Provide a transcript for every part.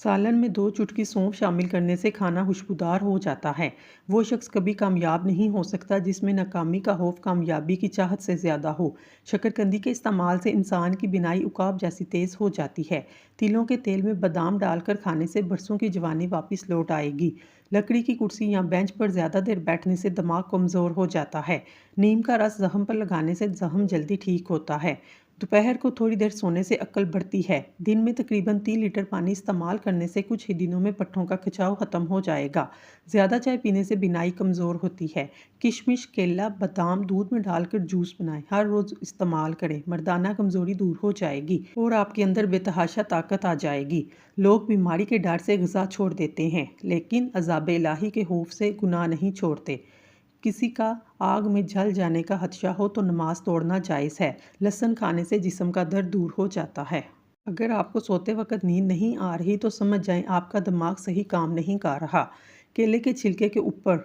سالن میں 2 چٹکی سونف شامل کرنے سے کھانا خوشبودار ہو جاتا ہے۔ وہ شخص کبھی کامیاب نہیں ہو سکتا جس میں ناکامی کا خوف کامیابی کی چاہت سے زیادہ ہو۔ شکرکندی کے استعمال سے انسان کی بینائی عقاب جیسی تیز ہو جاتی ہے۔ تلوں کے تیل میں بادام ڈال کر کھانے سے برسوں کی جوانی واپس لوٹ آئے گی۔ لکڑی کی کرسی یا بینچ پر زیادہ دیر بیٹھنے سے دماغ کمزور ہو جاتا ہے۔ نیم کا رس زخم پر لگانے سے زخم جلدی ٹھیک ہوتا ہے۔ دوپہر کو تھوڑی دیر سونے سے عقل بڑھتی ہے۔ دن میں تقریباً 3 لیٹر پانی استعمال کرنے سے کچھ ہی دنوں میں پٹھوں کا کھچاؤ ختم ہو جائے گا۔ زیادہ چائے پینے سے بینائی کمزور ہوتی ہے۔ کشمش، کیلا، بادام دودھ میں ڈال کر جوس بنائیں، ہر روز استعمال کریں، مردانہ کمزوری دور ہو جائے گی اور آپ کے اندر بے تحاشا طاقت آ جائے گی۔ لوگ بیماری کے ڈر سے غذا چھوڑ دیتے ہیں لیکن عذاب الہی کے خوف سے گناہ نہیں چھوڑتے۔ کسی کا آگ میں جل جانے کا خدشہ ہو تو نماز توڑنا جائز ہے۔ لہسن کھانے سے جسم کا درد دور ہو جاتا ہے۔ اگر آپ کو سوتے وقت نیند نہیں آ رہی تو سمجھ جائیں آپ کا دماغ صحیح کام نہیں کر رہا۔ کیلے کے چھلکے کے اوپر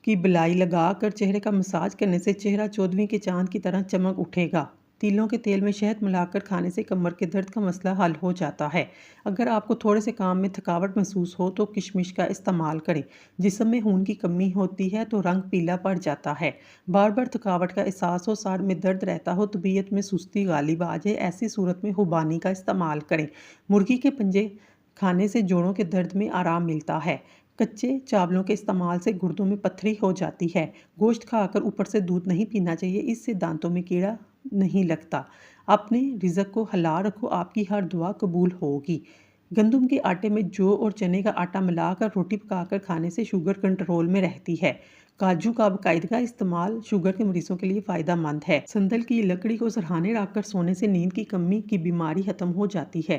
کی بلائی لگا کر چہرے کا مساج کرنے سے چہرہ 14ویں کے چاند کی طرح چمک اٹھے گا۔ تیلوں کے تیل میں شہد ملا کر کھانے سے کمر کے درد کا مسئلہ حل ہو جاتا ہے۔ اگر آپ کو تھوڑے سے کام میں تھکاوٹ محسوس ہو تو کشمش کا استعمال کریں۔ جسم میں خون کی کمی ہوتی ہے تو رنگ پیلا پڑ جاتا ہے۔ بار بار تھکاوٹ کا احساس ہو، سر میں درد رہتا ہو، طبیعت میں سستی غالب آ جائے، ایسی صورت میں خوبانی کا استعمال کریں۔ مرغی کے پنجے کھانے سے جوڑوں کے درد میں آرام ملتا ہے۔ کچے چاولوں کے استعمال سے گردوں میں پتھری ہو جاتی ہے۔ گوشت کھا کر اوپر سے دودھ نہیں پینا چاہیے، اس سے دانتوں میں کیڑا نہیں لگتا۔ اپنے رزق کو حلال رکھو، آپ کی ہر دعا قبول ہوگی۔ گندم کے آٹے میں جو اور چنے کا آٹا ملا کر روٹی پکا کر کھانے سے شوگر کنٹرول میں رہتی ہے۔ کاجو کا باقاعدگی استعمال شوگر کے مریضوں کے لیے فائدہ مند ہے۔ سندل کی لکڑی کو سرہانے رکھ کر سونے سے نیند کی کمی کی بیماری ختم ہو جاتی ہے۔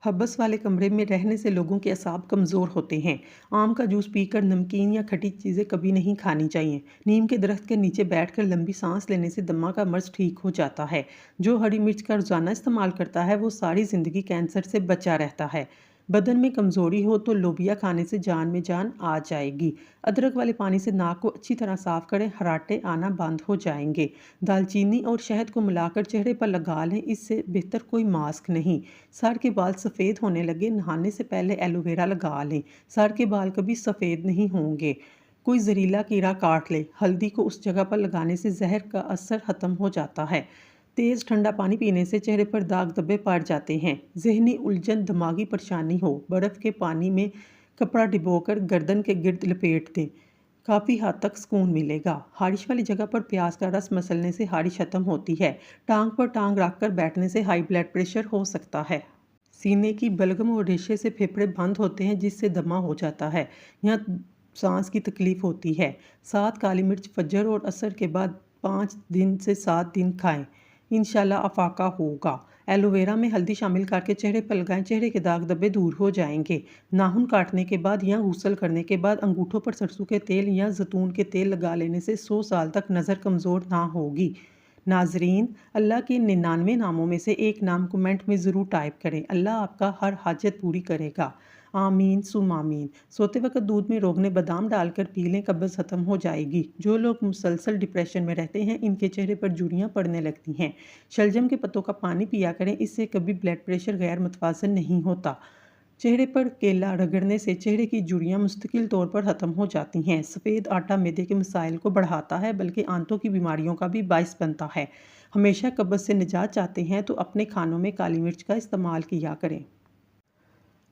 حبس والے کمرے میں رہنے سے لوگوں کے اعصاب کمزور ہوتے ہیں۔ آم کا جوس پی کر نمکین یا کھٹی چیزیں کبھی نہیں کھانی چاہیے۔ نیم کے درخت کے نیچے بیٹھ کر لمبی سانس لینے سے دمہ کا مرض ٹھیک ہو جاتا ہے۔ جو ہری مرچ کا روزانہ استعمال کرتا ہے وہ ساری زندگی کینسر سے بچا رہتا ہے۔ بدن میں کمزوری ہو تو لوبیا کھانے سے جان میں جان آ جائے گی۔ ادرک والے پانی سے ناک کو اچھی طرح صاف کریں، خراٹے آنا بند ہو جائیں گے۔ دال چینی اور شہد کو ملا کر چہرے پر لگا لیں، اس سے بہتر کوئی ماسک نہیں۔ سر کے بال سفید ہونے لگے، نہانے سے پہلے ایلو ویرا لگا لیں، سر کے بال کبھی سفید نہیں ہوں گے۔ کوئی زہریلا کیڑا کاٹ لے، ہلدی کو اس جگہ پر لگانے سے زہر کا اثر ختم ہو جاتا ہے۔ تیز ٹھنڈا پانی پینے سے چہرے پر داغ دھبے پڑ جاتے ہیں۔ ذہنی الجھن، دماغی پریشانی ہو، برف کے پانی میں کپڑا ڈبو کر گردن کے گرد لپیٹ دیں، کافی حد تک سکون ملے گا۔ خارش والی جگہ پر پیاز کا رس مسلنے سے خارش ختم ہوتی ہے۔ ٹانگ پر ٹانگ رکھ کر بیٹھنے سے ہائی بلڈ پریشر ہو سکتا ہے۔ سینے کی بلغم اور ریشے سے پھیپھڑے بند ہوتے ہیں جس سے دمہ ہو جاتا ہے یا سانس کی تکلیف ہوتی ہے۔ 7 کالی مرچ فجر اور عصر کے بعد 5 دن سے 7 دن کھائیں، انشاءاللہ افاقہ ہوگا۔ ایلو ویرا میں ہلدی شامل کر کے چہرے پر لگائیں، چہرے کے داغ دھبے دور ہو جائیں گے۔ ناخن کاٹنے کے بعد یا غسل کرنے کے بعد انگوٹھوں پر سرسوں کے تیل یا زیتون کے تیل لگا لینے سے 100 سال تک نظر کمزور نہ ہوگی۔ ناظرین، اللہ کے 99 ناموں میں سے ایک نام کمنٹ میں ضرور ٹائپ کریں، اللہ آپ کا ہر حاجت پوری کرے گا۔ آمین ثم آمین۔ سوتے وقت دودھ میں روغن بادام ڈال کر پی لیں، قبض ختم ہو جائے گی۔ جو لوگ مسلسل ڈپریشن میں رہتے ہیں ان کے چہرے پر جھریاں پڑنے لگتی ہیں۔ شلجم کے پتوں کا پانی پیا کریں، اس سے کبھی بلڈ پریشر غیر متوازن نہیں ہوتا۔ چہرے پر کیلا رگڑنے سے چہرے کی جھریاں مستقل طور پر ختم ہو جاتی ہیں۔ سفید آٹا معدے کے مسائل کو بڑھاتا ہے بلکہ آنتوں کی بیماریوں کا بھی باعث بنتا ہے۔ ہمیشہ قبض سے نجات چاہتے ہیں تو اپنے کھانوں میں کالی مرچ کا استعمال کیا کریں۔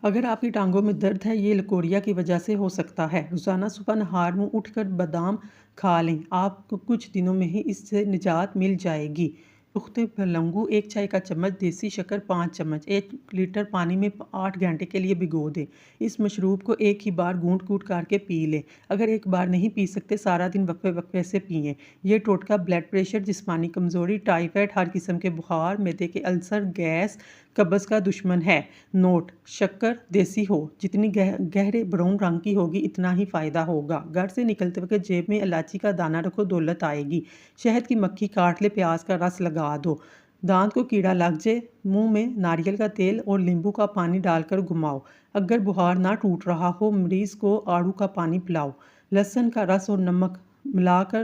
اگر آپ کی ٹانگوں میں درد ہے، یہ لکوریا کی وجہ سے ہو سکتا ہے۔ روزانہ صبح نہار منہ اٹھ کر بادام کھا لیں، آپ کو کچھ دنوں میں ہی اس سے نجات مل جائے گی۔ پختہ پلنگو 1 چائے کا چمچ، دیسی شکر 5 چمچ، 1 لیٹر پانی میں 8 گھنٹے کے لیے بھگو دیں۔ اس مشروب کو ایک ہی بار گھونٹ گھونٹ کر کے پی لیں۔ اگر ایک بار نہیں پی سکتے سارا دن وقفے وقفے سے پئیں۔ یہ ٹوٹکا بلڈ پریشر، جسمانی کمزوری، ٹائیفائڈ، ہر قسم کے بخار، معدے کے السر، گیس، قبض کا دشمن ہے۔ نوٹ: شکر دیسی ہو، جتنی گہرے براؤن رنگ کی ہوگی اتنا ہی فائدہ ہوگا۔ گھر سے نکلتے وقت جیب میں الائچی کا دانہ رکھو، دولت آئے گی۔ شہد کی مکھی کاٹ لے، پیاز کا رس لگا دو۔ دانت کو کیڑا لگ جائے، منہ میں ناریل کا تیل اور لیمبو کا پانی ڈال کر گھماؤ۔ اگر بخار نہ ٹوٹ رہا ہو، مریض کو آڑو کا پانی پلاؤ۔ لہسن کا رس اور نمک ملا کر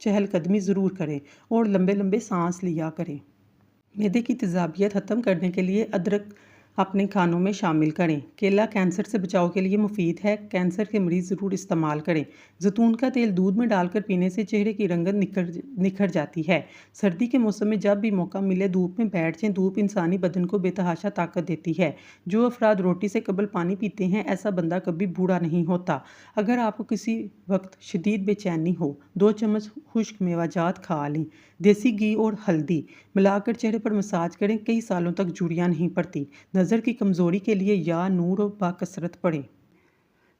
چہل قدمی ضرور کریں اور لمبے لمبے سانس لیا کریں۔ معدے کی تیزابیت ختم کرنے کے لیے ادرک اپنے کھانوں میں شامل کریں۔ کیلا کینسر سے بچاؤ کے لیے مفید ہے، کینسر کے مریض ضرور استعمال کریں۔ زیتون کا تیل دودھ میں ڈال کر پینے سے چہرے کی رنگت نکھر جاتی ہے۔ سردی کے موسم میں جب بھی موقع ملے دھوپ میں بیٹھ جائیں، دھوپ انسانی بدن کو بے تحاشا طاقت دیتی ہے۔ جو افراد روٹی سے قبل پانی پیتے ہیں ایسا بندہ کبھی بوڑھا نہیں ہوتا۔ اگر آپ کو کسی وقت شدید بے چینی ہو 2 چمچ خشک میوہ جات کھا لیں۔ دیسی گھی اور ہلدی ملا کر چہرے پر مساج کریں، کئی سالوں تک جھریاں نہیں پڑتی۔ نظر کی کمزوری کے لیے یا نور و باکثرت پڑھیں۔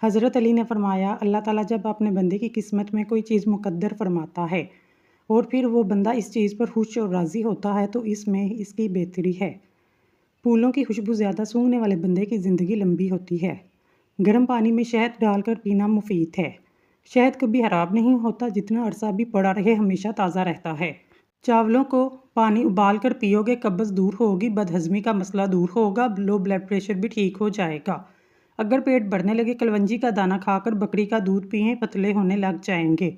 حضرت علی نے فرمایا، اللہ تعالیٰ جب اپنے بندے کی قسمت میں کوئی چیز مقدر فرماتا ہے اور پھر وہ بندہ اس چیز پر خوش اور راضی ہوتا ہے تو اس میں اس کی بہتری ہے۔ پھولوں کی خوشبو زیادہ سونگھنے والے بندے کی زندگی لمبی ہوتی ہے۔ گرم پانی میں شہد ڈال کر پینا مفید ہے۔ شہد کبھی خراب نہیں ہوتا، جتنا عرصہ بھی پڑا رہے ہمیشہ تازہ رہتا ہے۔ چاولوں کو پانی ابال کر پیو گے، قبض دور ہوگی، بد ہضمی کا مسئلہ دور ہوگا، لو بلڈ پریشر بھی ٹھیک ہو جائے گا۔ اگر پیٹ بھرنے لگے کلونجی کا دانہ کھا کر بکری کا دودھ پئیں، پتلے ہونے لگ جائیں گے۔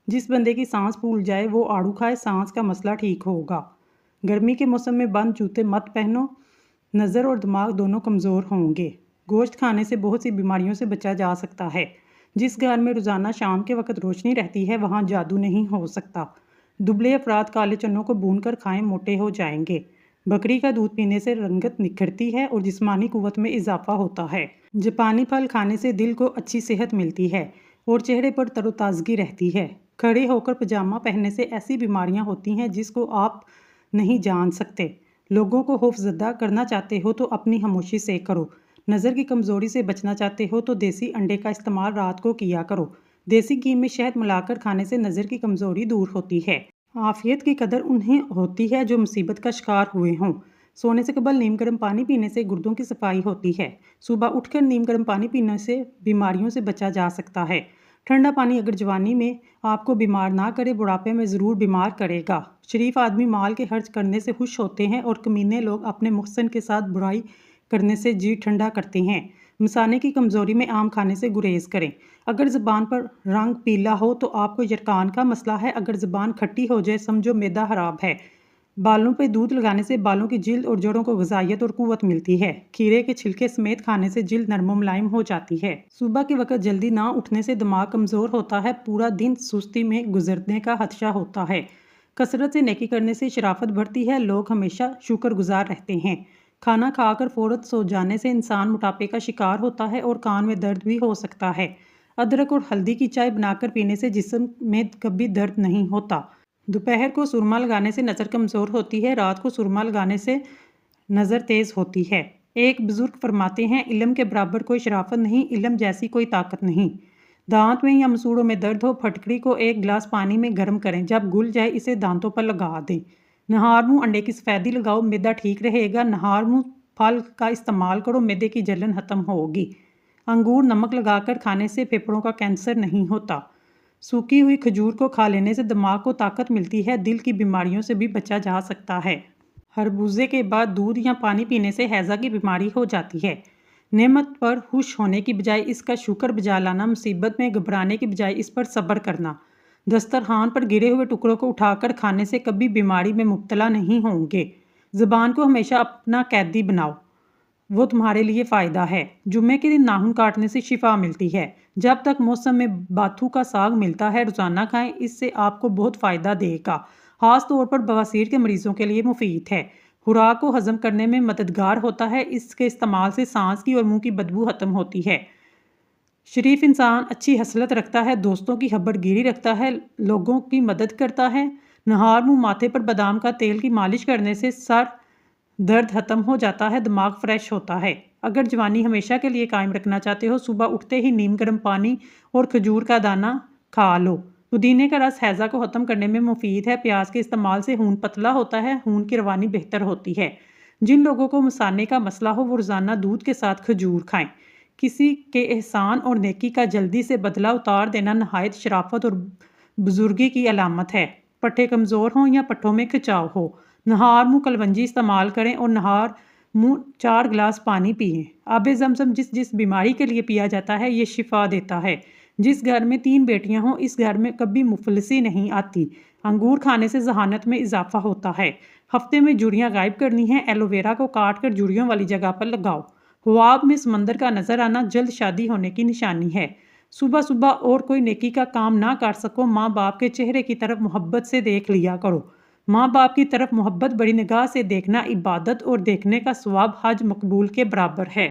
جس بندے کی سانس پھول جائے وہ آڑو کھائے، سانس کا مسئلہ ٹھیک ہوگا۔ گرمی کے موسم میں بند جوتے مت پہنو، نظر اور دماغ دونوں کمزور ہوں گے۔ گوشت کھانے سے بہت سی بیماریوں سے بچا جا سکتا ہے۔ جس گھر میں روزانہ شام کے وقت روشنی رہتی ہے وہاں جادو نہیں ہو سکتا۔ دبلے افراد کالے چنوں کو بھون کر کھائیں، موٹے ہو جائیں گے۔ بکری کا دودھ پینے سے رنگت نکھرتی ہے اور جسمانی قوت میں اضافہ ہوتا ہے۔ جاپانی پھل کھانے سے دل کو اچھی صحت ملتی ہے اور چہرے پر تر و تازگی رہتی ہے۔ کھڑے ہو کر پجامہ پہننے سے ایسی بیماریاں ہوتی ہیں جس کو آپ نہیں جان سکتے۔ لوگوں کو خوف زدہ کرنا چاہتے ہو تو اپنی خاموشی سے کرو۔ نظر کی کمزوری سے بچنا چاہتے ہو تو دیسی انڈے کا استعمال رات کو کیا کرو۔ دیسی گھی میں شہد ملا کر کھانے سے نظر کی کمزوری دور ہوتی ہے۔ عافیت کی قدر انہیں ہوتی ہے جو مصیبت کا شکار ہوئے ہوں۔ سونے سے قبل نیم گرم پانی پینے سے گردوں کی صفائی ہوتی ہے۔ صبح اٹھ کر نیم گرم پانی پینے سے بیماریوں سے بچا جا سکتا ہے۔ ٹھنڈا پانی اگر جوانی میں آپ کو بیمار نہ کرے بڑھاپے میں ضرور بیمار کرے گا۔ شریف آدمی مال کے خرچ کرنے سے خوش ہوتے ہیں اور کمینے لوگ اپنے محسن کے ساتھ برائی کرنے سے جی ٹھنڈا کرتے ہیں۔ مثانے کی کمزوری میں آم کھانے سے گریز کریں۔ اگر زبان پر رنگ پیلا ہو تو آپ کو یرقان کا مسئلہ ہے، اگر زبان کھٹی ہو جائے سمجھو معدہ خراب ہے۔ بالوں پہ دودھ لگانے سے بالوں کی جلد اور جڑوں کو غذائیت اور قوت ملتی ہے۔ کھیرے کے چھلکے سمیت کھانے سے جلد نرم و ملائم ہو جاتی ہے۔ صبح کے وقت جلدی نہ اٹھنے سے دماغ کمزور ہوتا ہے، پورا دن سستی میں گزرنے کا خدشہ ہوتا ہے۔ کثرت سے نیکی کرنے سے شرافت بڑھتی ہے، لوگ ہمیشہ شکر گزار رہتے ہیں۔ کھانا کھا کر فوراً سو جانے سے انسان موٹاپے کا شکار ہوتا ہے اور کان میں درد بھی ہو سکتا ہے۔ ادرک اور ہلدی کی چائے بنا کر پینے سے جسم میں کبھی درد نہیں ہوتا۔ دوپہر کو سرما لگانے سے نظر کمزور ہوتی ہے، رات کو سرما لگانے سے نظر تیز ہوتی ہے۔ ایک بزرگ فرماتے ہیں، علم کے برابر کوئی شرافت نہیں، علم جیسی کوئی طاقت نہیں۔ دانت میں یا مسوڑوں میں درد ہو، پھٹکڑی کو 1 گلاس پانی میں گرم کریں، جب گل جائے اسے دانتوں پر لگا دیں۔ نہار منہ انڈے کی سفیدی لگاؤ، معدہ ٹھیک رہے گا۔ نہار منہ پھل کا استعمال کرو، معدے کی جلن ختم ہوگی۔ انگور نمک لگا کر کھانے سے پھیپھڑوں کا کینسر نہیں ہوتا۔ سوکھی ہوئی کھجور کو کھا لینے سے دماغ کو طاقت ملتی ہے، دل کی بیماریوں سے بھی بچا جا سکتا ہے۔ خربوزے کے بعد دودھ یا پانی پینے سے ہیضہ کی بیماری ہو جاتی ہے۔ نعمت پر خوش ہونے کی بجائے اس کا شکر بجا لانا، مصیبت میں گھبرانے کی بجائے اس پر صبر کرنا۔ دسترخوان پر گرے ہوئے ٹکڑوں کو اٹھا کر کھانے سے کبھی بیماری میں مبتلا نہیں ہوں گے۔ زبان کو ہمیشہ اپنا قیدی بناؤ، وہ تمہارے لیے فائدہ ہے۔ جمعے کے دن ناخن کاٹنے سے شفا ملتی ہے۔ جب تک موسم میں باتھو کا ساگ ملتا ہے روزانہ کھائیں، اس سے آپ کو بہت فائدہ دے گا۔ خاص طور پر بواسیر کے مریضوں کے لیے مفید ہے۔ خوراک کو ہضم کرنے میں مددگار ہوتا ہے، اس کے استعمال سے سانس کی اور منہ کی بدبو ختم ہوتی ہے۔ شریف انسان اچھی خصلت رکھتا ہے، دوستوں کی خبر گیری رکھتا ہے، لوگوں کی مدد کرتا ہے۔ نہار منہ ماتھے پر بادام کا تیل کی مالش کرنے سے سر درد ختم ہو جاتا ہے، دماغ فریش ہوتا ہے۔ اگر جوانی ہمیشہ کے لیے قائم رکھنا چاہتے ہو، صبح اٹھتے ہی نیم گرم پانی اور کھجور کا دانہ کھا لو۔ پودینے کا رس ہیضہ کو ختم کرنے میں مفید ہے، پیاز کے استعمال سے خون پتلا ہوتا ہے، خون کی روانی بہتر ہوتی ہے۔ جن لوگوں کو مثانے کا مسئلہ ہو وہ روزانہ دودھ کے ساتھ کھجور کھائیں۔ کسی کے احسان اور نیکی کا جلدی سے بدلہ اتار دینا نہایت شرافت اور بزرگی کی علامت ہے۔ پٹھے کمزور ہوں یا پٹھوں میں کھچاؤ ہو، نہار منہ کلونجی استعمال کریں اور نہار منہ 4 گلاس پانی پئیں۔ آب زمزم جس بیماری کے لیے پیا جاتا ہے یہ شفا دیتا ہے۔ جس گھر میں 3 بیٹیاں ہوں اس گھر میں کبھی مفلسی نہیں آتی۔ انگور کھانے سے ذہانت میں اضافہ ہوتا ہے۔ ہفتے میں جڑیاں غائب کرنی ہیں، ایلو ویرا کو کاٹ کر جڑیوں والی جگہ پر لگاؤ۔ خواب میں سمندر کا نظر آنا جلد شادی ہونے کی نشانی ہے۔ صبح صبح اور کوئی نیکی کا کام نہ کر سکو، ماں باپ کے چہرے کی طرف محبت سے دیکھ لیا کرو۔ ماں باپ کی طرف محبت بڑی نگاہ سے دیکھنا عبادت اور دیکھنے کا ثواب حج مقبول کے برابر ہے۔